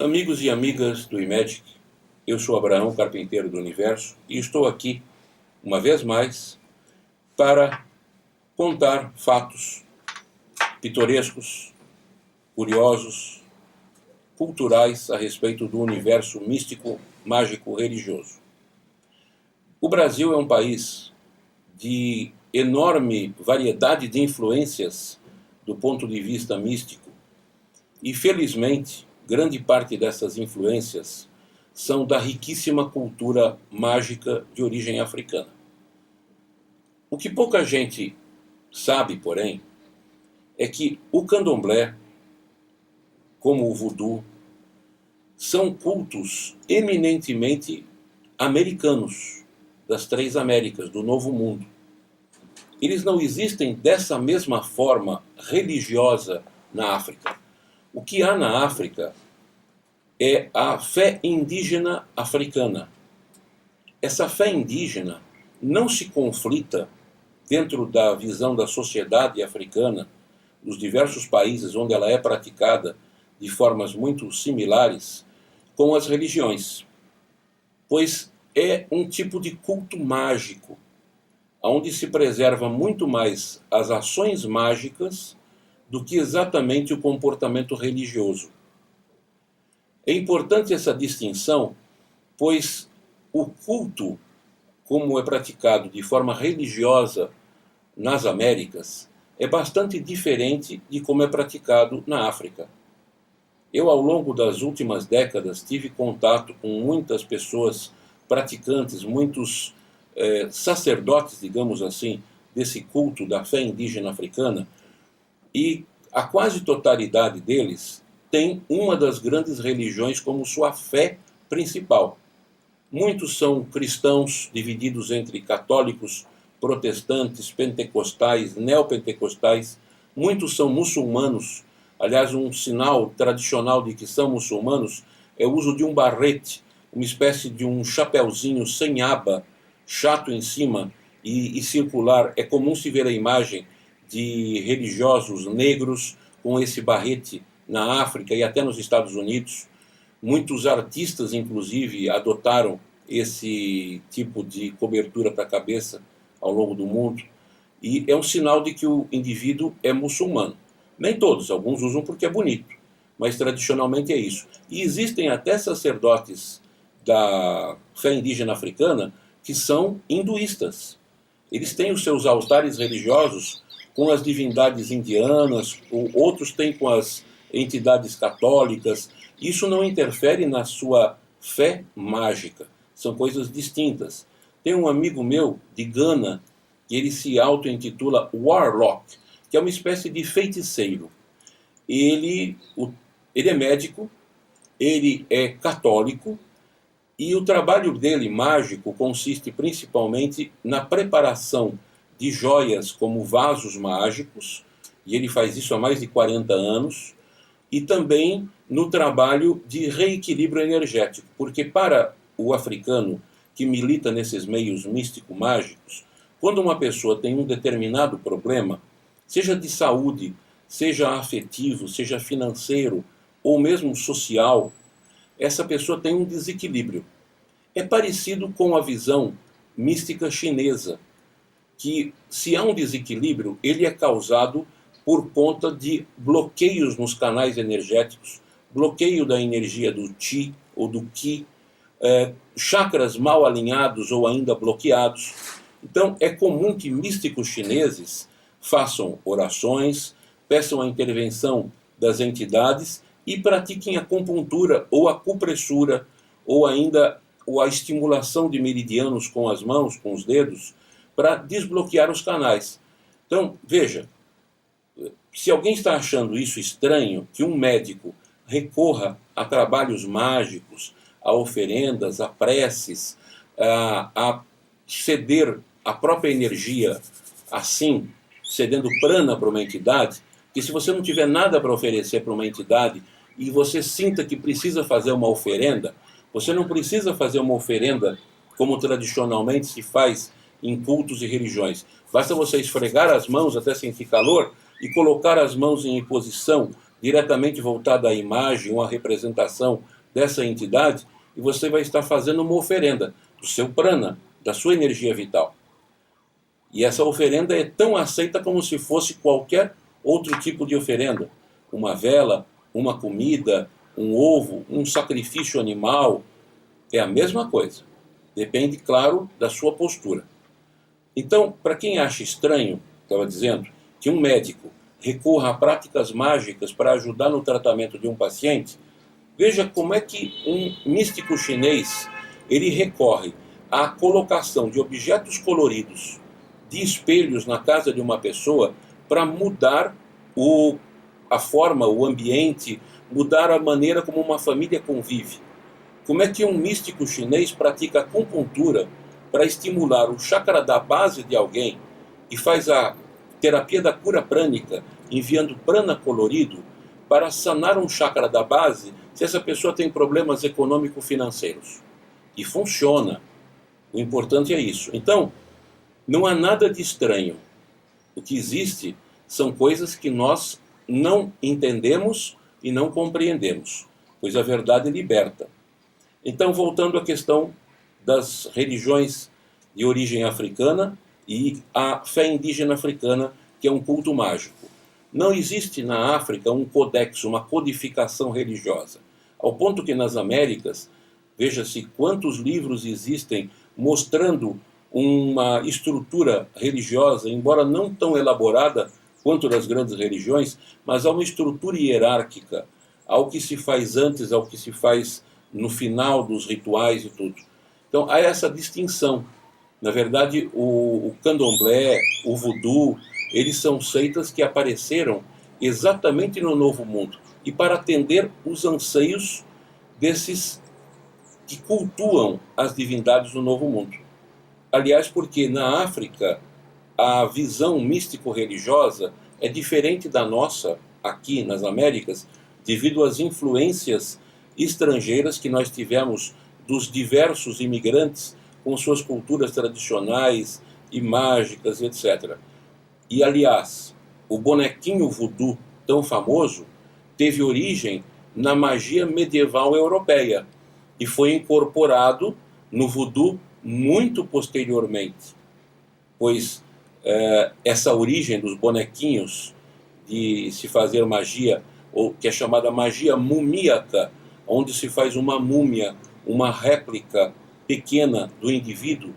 Amigos e amigas do IMEDIC, eu sou Abraão, carpinteiro do Universo, e estou aqui, uma vez mais, para contar fatos pitorescos, curiosos, culturais a respeito do universo místico, mágico, religioso. O Brasil é um país de enorme variedade de influências do ponto de vista místico e, felizmente, grande parte dessas influências são da riquíssima cultura mágica de origem africana. O que pouca gente sabe, porém, é que o candomblé, como o voodoo, são cultos eminentemente americanos, das três Américas, do Novo Mundo. Eles não existem dessa mesma forma religiosa na África. O que há na África é a fé indígena africana. Essa fé indígena não se conflita dentro da visão da sociedade africana, nos diversos países onde ela é praticada de formas muito similares, com as religiões, pois é um tipo de culto mágico, onde se preserva muito mais as ações mágicas do que exatamente o comportamento religioso. É importante essa distinção, pois o culto, como é praticado de forma religiosa nas Américas, é bastante diferente de como é praticado na África. Eu, ao longo das últimas décadas, tive contato com muitas pessoas praticantes, muitos sacerdotes, digamos assim, desse culto da fé indígena africana, e a quase totalidade deles tem uma das grandes religiões como sua fé principal. Muitos são cristãos, divididos entre católicos, protestantes, pentecostais, neopentecostais. Muitos são muçulmanos. Aliás, um sinal tradicional de que são muçulmanos é o uso de um barrete, uma espécie de um chapeuzinho sem aba, chato em cima e circular. É comum se ver a imagem de religiosos negros com esse barrete na África e até nos Estados Unidos. Muitos artistas, inclusive, adotaram esse tipo de cobertura para a cabeça ao longo do mundo. E é um sinal de que o indivíduo é muçulmano. Nem todos, alguns usam porque é bonito, mas tradicionalmente é isso. E existem até sacerdotes da fé indígena africana que são hinduístas. Eles têm os seus altares religiosos com as divindades indianas, ou outros têm com as entidades católicas. Isso não interfere na sua fé mágica. São coisas distintas. Tem um amigo meu de Gana, que ele se auto-intitula Warlock, que é uma espécie de feiticeiro. Ele é médico, ele é católico, e o trabalho dele mágico consiste principalmente na preparação de joias como vasos mágicos, e ele faz isso há mais de 40 anos, e também no trabalho de reequilíbrio energético, porque para o africano que milita nesses meios místico-mágicos, quando uma pessoa tem um determinado problema, seja de saúde, seja afetivo, seja financeiro, ou mesmo social, essa pessoa tem um desequilíbrio. É parecido com a visão mística chinesa, que se há um desequilíbrio, ele é causado por conta de bloqueios nos canais energéticos, bloqueio da energia do Qi ou do Qi, chakras mal alinhados ou ainda bloqueados. Então é comum que místicos chineses façam orações, peçam a intervenção das entidades e pratiquem a acupuntura ou a acupressura ou ainda a estimulação de meridianos com as mãos, com os dedos, para desbloquear os canais. Então, veja, se alguém está achando isso estranho, que um médico recorra a trabalhos mágicos, a oferendas, a preces, a ceder a própria energia, assim, cedendo prana para uma entidade, que se você não tiver nada para oferecer para uma entidade e você sinta que precisa fazer uma oferenda, você não precisa fazer uma oferenda como tradicionalmente se faz em cultos e religiões. Basta você esfregar as mãos até sentir calor e colocar as mãos em posição diretamente voltada à imagem ou à representação dessa entidade e você vai estar fazendo uma oferenda do seu prana, da sua energia vital. E essa oferenda é tão aceita como se fosse qualquer outro tipo de oferenda. Uma vela, uma comida, um ovo, um sacrifício animal, é a mesma coisa. Depende, claro, da sua postura. Então, para quem acha estranho, estava dizendo, que um médico recorra a práticas mágicas para ajudar no tratamento de um paciente, veja como é que um místico chinês ele recorre à colocação de objetos coloridos, de espelhos na casa de uma pessoa para mudar a forma, o ambiente, mudar a maneira como uma família convive. Como é que um místico chinês pratica acupuntura para estimular o chakra da base de alguém e faz a terapia da cura prânica, enviando prana colorido para sanar um chakra da base se essa pessoa tem problemas econômico-financeiros. E funciona. O importante é isso. Então, não há nada de estranho. O que existe são coisas que nós não entendemos e não compreendemos, pois a verdade liberta. Então, voltando à questão das religiões de origem africana e a fé indígena africana, que é um culto mágico. Não existe na África um codex, uma codificação religiosa. Ao ponto que nas Américas, veja-se quantos livros existem mostrando uma estrutura religiosa, embora não tão elaborada quanto das grandes religiões, mas há uma estrutura hierárquica, ao que se faz antes, ao que se faz no final dos rituais e tudo. Então há essa distinção. Na verdade, o candomblé, o voodoo, eles são seitas que apareceram exatamente no Novo Mundo e para atender os anseios desses que cultuam as divindades do Novo Mundo. Aliás, porque na África a visão místico-religiosa é diferente da nossa aqui nas Américas, devido às influências estrangeiras que nós tivemos dos diversos imigrantes com suas culturas tradicionais e mágicas, etc. E, aliás, o bonequinho voodoo tão famoso teve origem na magia medieval europeia e foi incorporado no voodoo muito posteriormente, pois essa origem dos bonequinhos de se fazer magia, ou que é chamada magia mumíaca, onde se faz uma múmia, uma réplica pequena do indivíduo,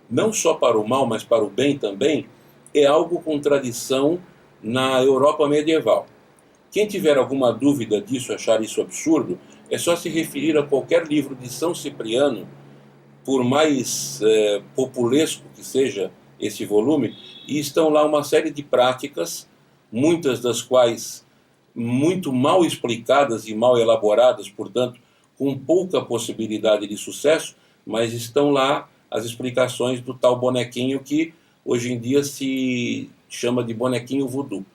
não só para o mal, mas para o bem também, é algo com tradição na Europa medieval. Quem tiver alguma dúvida disso, achar isso absurdo, é só se referir a qualquer livro de São Cipriano, por mais populesco que seja esse volume, e estão lá uma série de práticas, muitas das quais muito mal explicadas e mal elaboradas, portanto, com pouca possibilidade de sucesso, mas estão lá as explicações do tal bonequinho que hoje em dia se chama de bonequinho voodoo.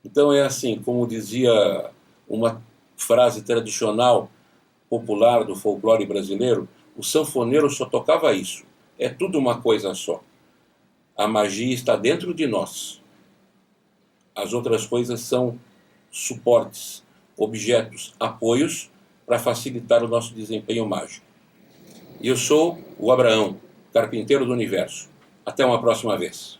Então é assim, como dizia uma frase tradicional, popular do folclore brasileiro, o sanfoneiro só tocava isso. É tudo uma coisa só. A magia está dentro de nós. As outras coisas são suportes, objetos, apoios para facilitar o nosso desempenho mágico. E eu sou o Abraão, carpinteiro do universo. Até uma próxima vez.